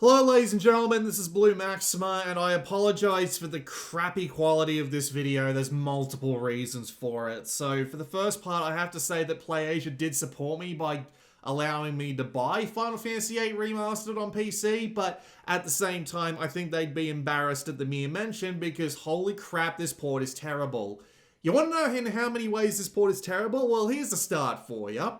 Hello ladies and gentlemen, this is Blue Maxima, and I apologize for the crappy quality of this video. There's multiple reasons for it. So for the first part, I have to say that PlayAsia did support me by allowing me to buy Final Fantasy VIII Remastered on PC, but at the same time, I think they'd be embarrassed at the mere mention because holy crap, this port is terrible. You want to know in how many ways this port is terrible? Well, here's the start for you.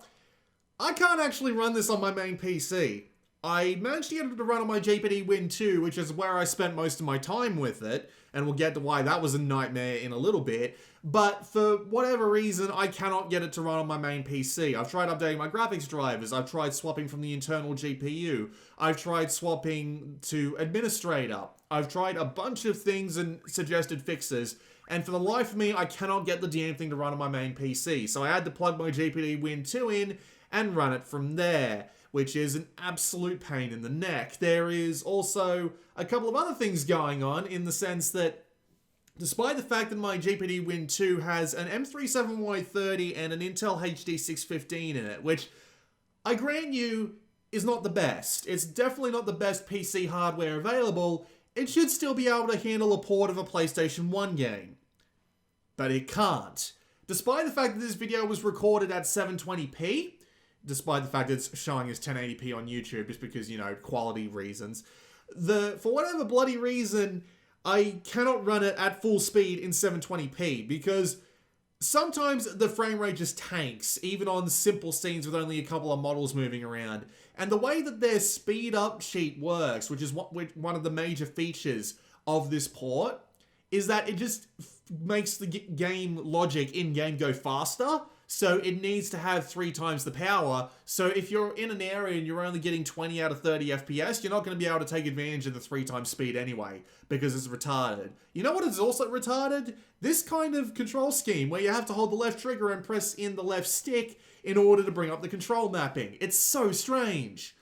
I can't actually run this on my main PC. I managed to get it to run on my GPD Win 2, which is where I spent most of my time with it, and we'll get to why that was a nightmare in a little bit, but for whatever reason, I cannot get it to run on my main PC. I've tried updating my graphics drivers, I've tried swapping from the internal GPU, I've tried swapping to Administrator, I've tried a bunch of things and suggested fixes, and for the life of me, I cannot get the damn thing to run on my main PC, so I had to plug my GPD Win 2 in and run it from there, which is an absolute pain in the neck. There is also a couple of other things going on in the sense that despite the fact that my GPD Win 2 has an M37Y30 and an Intel HD 615 in it, which I grant you is not the best. It's definitely not the best PC hardware available. It should still be able to handle a port of a PlayStation 1 game. But it can't. Despite the fact that this video was recorded at 720p, despite the fact that it's showing as 1080p on YouTube, just because, you know, quality reasons. For whatever bloody reason, I cannot run it at full speed in 720p, because sometimes the frame rate just tanks, even on simple scenes with only a couple of models moving around. And the way that their speed up sheet works, which is one of the major features of this port, is that it just makes the game logic in-game go faster. So it needs to have 3 times the power. So if you're in an area and you're only getting 20 out of 30 FPS, you're not going to be able to take advantage of the 3 times speed anyway, because it's retarded. You know what is also retarded? This kind of control scheme where you have to hold the left trigger and press in the left stick in order to bring up the control mapping. It's so strange.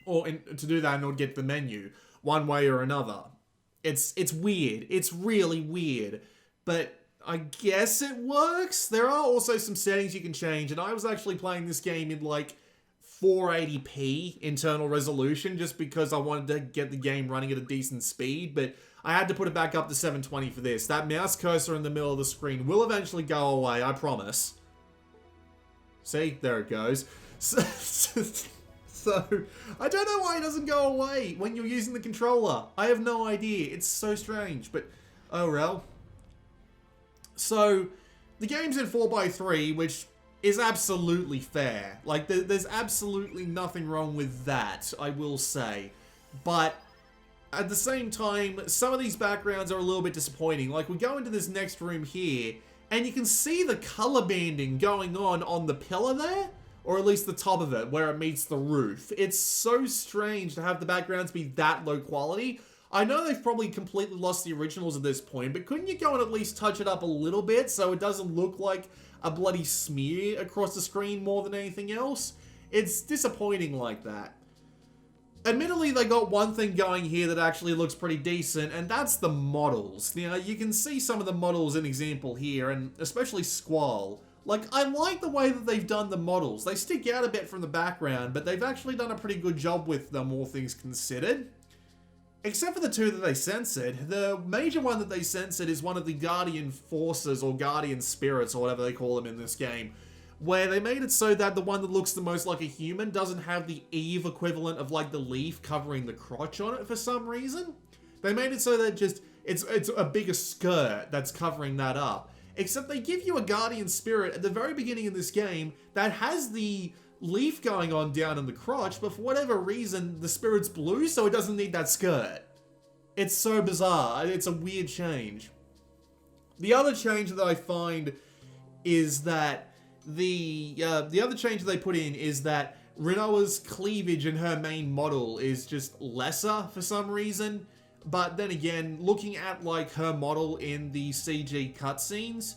To do that in order to get the menu, one way or another. It's weird. It's really weird. But I guess it works. There are also some settings you can change, and I was actually playing this game in like 480p internal resolution just because I wanted to get the game running at a decent speed, but I had to put it back up to 720 for this. That mouse cursor in the middle of the screen will eventually go away, I promise. See? There it goes. So, I don't know why it doesn't go away when you're using the controller. I have no idea. It's so strange, but oh well. So, the game's in 4x3, which is absolutely fair. Like, there's absolutely nothing wrong with that, I will say. But, at the same time, some of these backgrounds are a little bit disappointing. Like, we go into this next room here, and you can see the color banding going on the pillar there, or at least the top of it, where it meets the roof. It's so strange to have the backgrounds be that low quality. I know they've probably completely lost the originals at this point, but couldn't you go and at least touch it up a little bit so it doesn't look like a bloody smear across the screen more than anything else? It's disappointing like that. Admittedly, they got one thing going here that actually looks pretty decent, and that's the models. You know, you can see some of the models in example here, and especially Squall. Like, I like the way that they've done the models. They stick out a bit from the background, but they've actually done a pretty good job with them, all things considered. Except for the 2 that they censored. The major one that they censored is one of the Guardian Forces, or Guardian Spirits, or whatever they call them in this game, where they made it so that the one that looks the most like a human doesn't have the Eve equivalent of, like, the leaf covering the crotch on it for some reason. They made it so that just, it's a bigger skirt that's covering that up. Except they give you a Guardian Spirit at the very beginning of this game that has the leaf going on down in the crotch, but for whatever reason, the spirit's blue, so it doesn't need that skirt. It's so bizarre. It's a weird change. The other change that I find is that the other change that they put in is that Rinoa's cleavage in her main model is just lesser for some reason. But then again, looking at like her model in the CG cutscenes,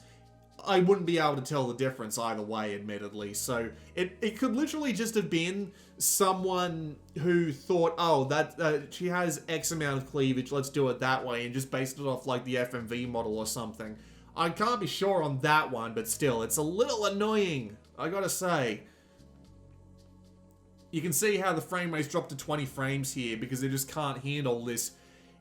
I wouldn't be able to tell the difference either way, admittedly. So it could literally just have been someone who thought, oh, that she has X amount of cleavage, let's do it that way, and just based it off like the FMV model or something. I can't be sure on that one, but still, it's a little annoying, I gotta say. You can see how the frame rate's dropped to 20 frames here because they just can't handle this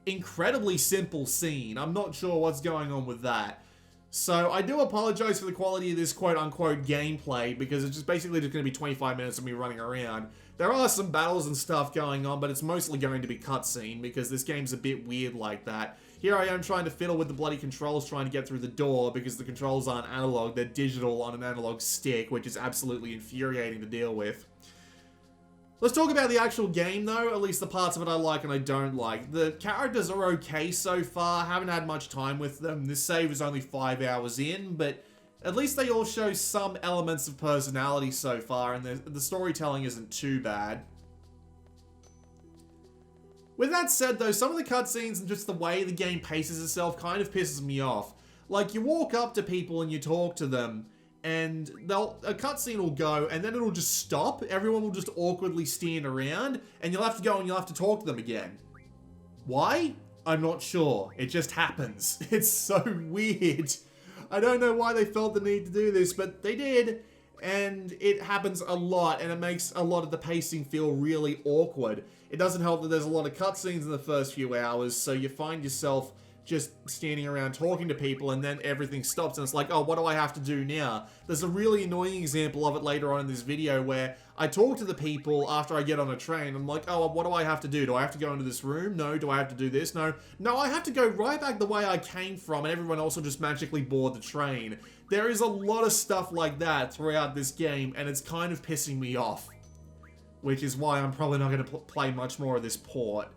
incredibly simple scene. I'm not sure what's going on with that. So I do apologize for the quality of this quote-unquote gameplay because it's just basically just going to be 25 minutes of me running around. There are some battles and stuff going on, but it's mostly going to be cutscene because this game's a bit weird like that. Here I am trying to fiddle with the bloody controls, trying to get through the door because the controls aren't analog, they're digital on an analog stick, which is absolutely infuriating to deal with. Let's talk about the actual game though, at least the parts of it I like and I don't like. The characters are okay so far, haven't had much time with them. This save is only 5 hours in, but at least they all show some elements of personality so far, and the storytelling isn't too bad. With that said though, some of the cutscenes and just the way the game paces itself kind of pisses me off. Like, you walk up to people and you talk to them, and a cutscene will go, and then it'll just stop. Everyone will just awkwardly stand around, and you'll have to go and you'll have to talk to them again. Why? I'm not sure. It just happens. It's so weird. I don't know why they felt the need to do this, but they did, and it happens a lot, and it makes a lot of the pacing feel really awkward. It doesn't help that there's a lot of cutscenes in the first few hours, so you find yourself just standing around talking to people, and then everything stops and it's like, oh, what do I have to do now? There's a really annoying example of it later on in this video where I talk to the people after I get on a train. I'm like, oh, what do I have to do? Do I have to go into this room? No. Do I have to do this? No. No, I have to go right back the way I came from, and everyone else will just magically board the train. There is a lot of stuff like that throughout this game, and it's kind of pissing me off, which is why I'm probably not going to play much more of this port.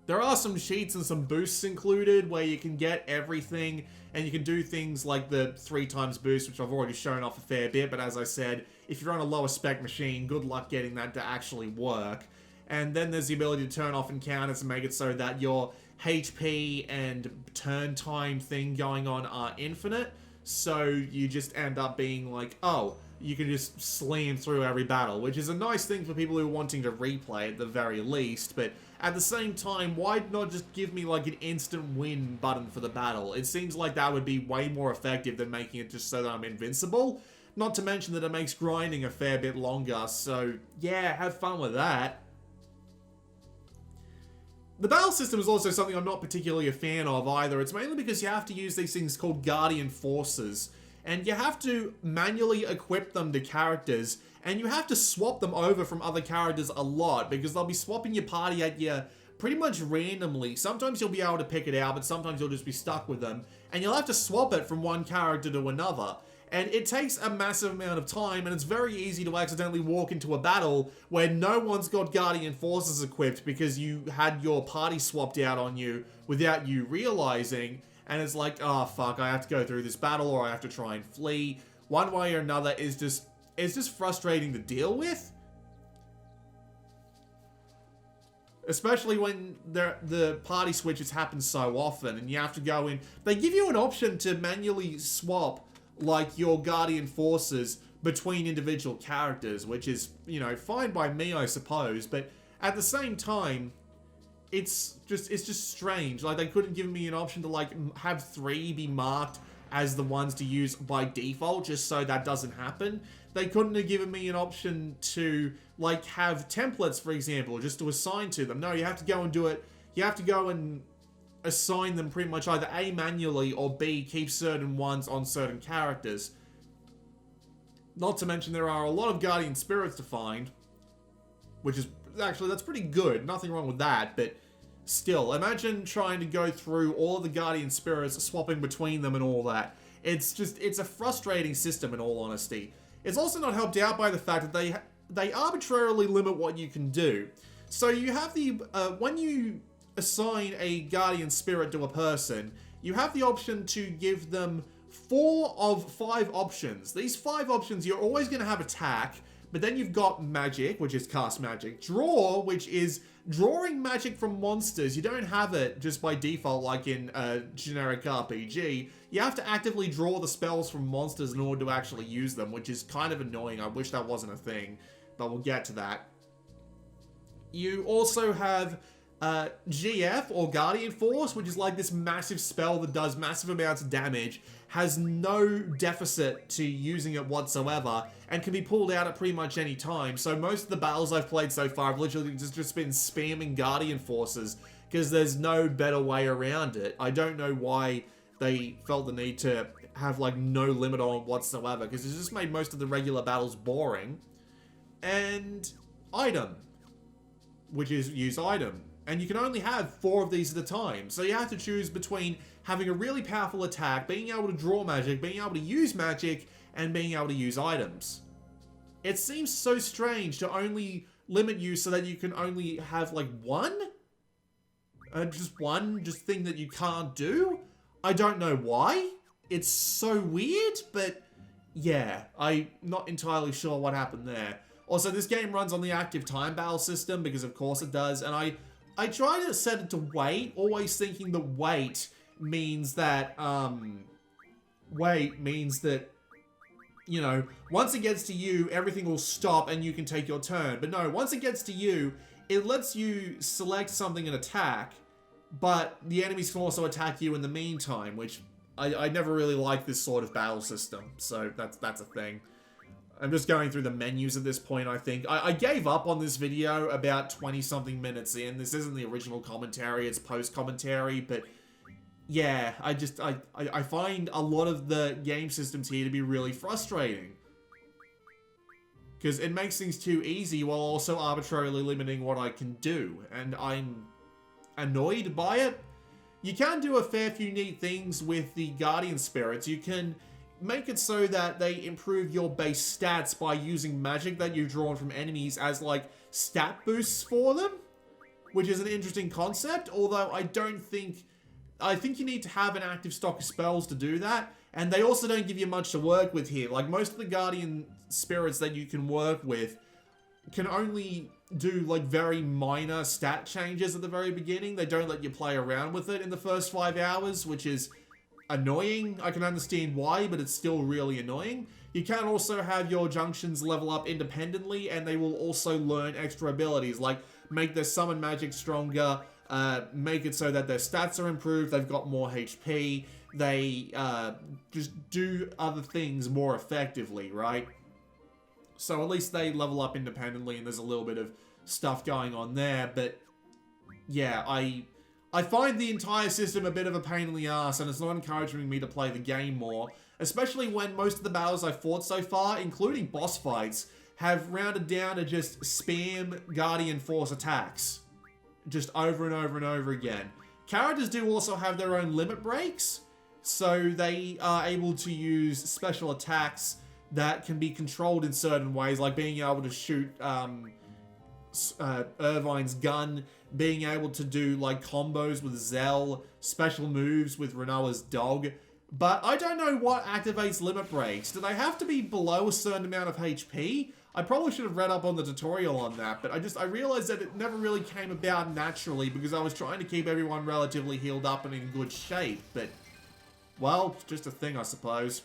There are some cheats and some boosts included where you can get everything, and you can do things like the 3x boost, which I've already shown off a fair bit, but as I said, if you're on a lower spec machine, good luck getting that to actually work. And then there's the ability to turn off encounters and make it so that your HP and turn time thing going on are infinite, so you just end up being like, oh, you can just slam through every battle, which is a nice thing for people who are wanting to replay at the very least, but at the same time, why not just give me like an instant win button for the battle? It seems like that would be way more effective than making it just so that I'm invincible. Not to mention that it makes grinding a fair bit longer, so yeah, have fun with that. The battle system is also something I'm not particularly a fan of either. It's mainly because you have to use these things called Guardian Forces, and you have to manually equip them to characters, and you have to swap them over from other characters a lot, because they'll be swapping your party at you pretty much randomly. Sometimes you'll be able to pick it out, but sometimes you'll just be stuck with them, and you'll have to swap it from one character to another. And it takes a massive amount of time, and it's very easy to accidentally walk into a battle where no one's got Guardian Forces equipped because you had your party swapped out on you without you realizing. And it's like, oh fuck, I have to go through this battle or I have to try and flee. One way or another is just, it's just frustrating to deal with. Especially when the party switches happen so often and you have to go in. They give you an option to manually swap like your Guardian Forces between individual characters, which is, you know, fine by me, I suppose, but at the same time, it's just strange. Like, they couldn't give me an option to, like, have 3 be marked as the ones to use by default, just so that doesn't happen. They couldn't have given me an option to, like, have templates, for example, just to assign to them. No, you have to go and do it. You have to go and assign them pretty much either A, manually, or B, keep certain ones on certain characters. Not to mention there are a lot of Guardian Spirits to find, which is, actually, that's pretty good. Nothing wrong with that, but still, imagine trying to go through all of the Guardian Spirits, swapping between them and all that. It's a frustrating system in all honesty. It's also not helped out by the fact that they arbitrarily limit what you can do. So you have the, when you assign a Guardian Spirit to a person, you have the option to give them 4 of 5 options. These 5 options, you're always going to have attack, but then you've got magic, which is cast magic, draw, which is drawing magic from monsters. You don't have it just by default like in a generic RPG. You have to actively draw the spells from monsters in order to actually use them, which is kind of annoying. I wish that wasn't a thing, but we'll get to that. You also have GF, or Guardian Force, which is like this massive spell that does massive amounts of damage, has no deficit to using it whatsoever, and can be pulled out at pretty much any time. So most of the battles I've played so far have literally just been spamming Guardian Forces, because there's no better way around it. I don't know why they felt the need to have like no limit on it whatsoever, because it's just made most of the regular battles boring. And item, which is use item. And you can only have 4 of these at a time. So you have to choose between having a really powerful attack, being able to draw magic, being able to use magic, and being able to use items. It seems so strange to only limit you so that you can only have like one? Just one thing that you can't do? I don't know why. It's so weird, but yeah, I'm not entirely sure what happened there. Also, this game runs on the active time battle system, because of course it does, and I try to set it to wait, always thinking the wait means that, you know, once it gets to you, everything will stop and you can take your turn. But no, once it gets to you, it lets you select something and attack, but the enemies can also attack you in the meantime, which I never really liked this sort of battle system, so that's a thing. I'm just going through the menus at this point, I think. I gave up on this video about 20-something minutes in. This isn't the original commentary, it's post-commentary, but yeah, I find a lot of the game systems here to be really frustrating. Because it makes things too easy while also arbitrarily limiting what I can do, and I'm annoyed by it. You can do a fair few neat things with the Guardian Spirits. You can make it so that they improve your base stats by using magic that you've drawn from enemies as like stat boosts for them, which is an interesting concept, although I think you need to have an active stock of spells to do that, and they also don't give you much to work with here. Like, most of the Guardian Spirits that you can work with can only do like very minor stat changes at the very beginning. They don't let you play around with it in the first 5 hours, which is annoying. I can understand why, but it's still really annoying. You can also have your junctions level up independently, and they will also learn extra abilities, like make their summon magic stronger, make it so that their stats are improved, they've got more HP, they just do other things more effectively, right? So at least they level up independently, and there's a little bit of stuff going on there, but yeah, I find the entire system a bit of a pain in the ass, and it's not encouraging me to play the game more, especially when most of the battles I've fought so far, including boss fights, have rounded down to just spam Guardian Force attacks. Just over and over and over again. Characters do also have their own limit breaks, so they are able to use special attacks that can be controlled in certain ways, like being able to shoot Irvine's gun, being able to do like combos with Zell, special moves with Renoa's dog. But I don't know what activates limit breaks. Do they have to be below a certain amount of HP? I probably should have read up on the tutorial on that, but I realized that it never really came about naturally because I was trying to keep everyone relatively healed up and in good shape, but, well, it's just a thing, I suppose.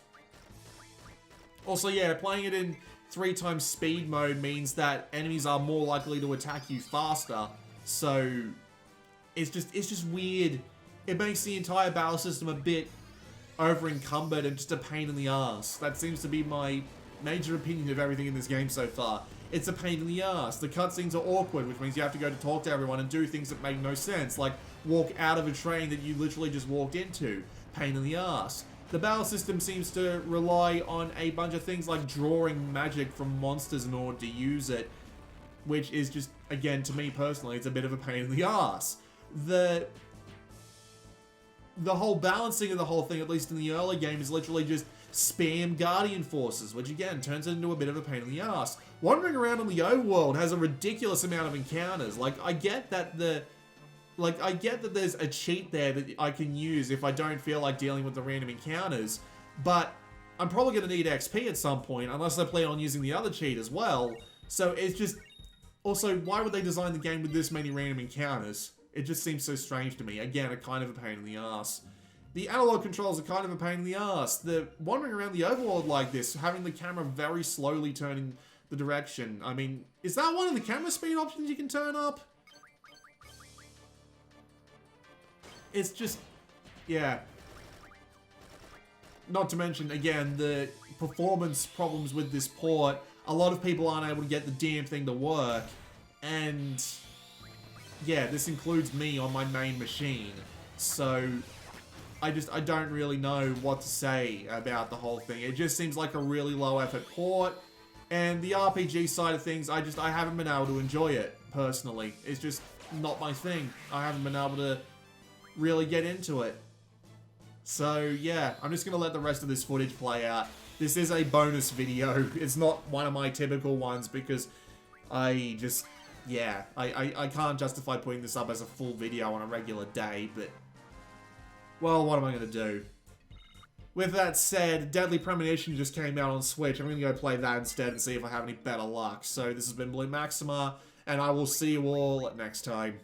Also, yeah, playing it in 3x speed mode means that enemies are more likely to attack you faster, so it's just weird. It makes the entire battle system a bit over-encumbered and just a pain in the ass. That seems to be my major opinion of everything in this game so far. It's a pain in the ass. The cutscenes are awkward, which means you have to go to talk to everyone and do things that make no sense, like walk out of a train that you literally just walked into. Pain in the ass. The battle system seems to rely on a bunch of things like drawing magic from monsters in order to use it, which is just, again, to me personally, it's a bit of a pain in the ass. The whole balancing of the whole thing, at least in the early game, is literally just spam Guardian Forces, which again turns it into a bit of a pain in the ass. Wandering around in the overworld has a ridiculous amount of encounters. Like, I get that there's a cheat there that I can use if I don't feel like dealing with the random encounters, but I'm probably going to need XP at some point, unless I plan on using the other cheat as well. So it's just... Also, why would they design the game with this many random encounters? It just seems so strange to me. Again, a kind of a pain in the ass. The analog controls are kind of a pain in the ass. The wandering around the overworld like this, having the camera very slowly turning the direction. I mean, is that one of the camera speed options you can turn up? it's just, yeah. Not to mention, again, the performance problems with this port. A lot of people aren't able to get the damn thing to work. And yeah, this includes me on my main machine. So I don't really know what to say about the whole thing. It just seems like a really low effort port. And the RPG side of things, I haven't been able to enjoy it, personally. It's just not my thing. I haven't been able to really get into it. So yeah, I'm just going to let the rest of this footage play out. This is a bonus video. It's not one of my typical ones because I just, yeah, I can't justify putting this up as a full video on a regular day, but, well, what am I going to do? With that said, Deadly Premonition just came out on Switch. I'm going to go play that instead and see if I have any better luck. So this has been Blue Maxima, and I will see you all next time.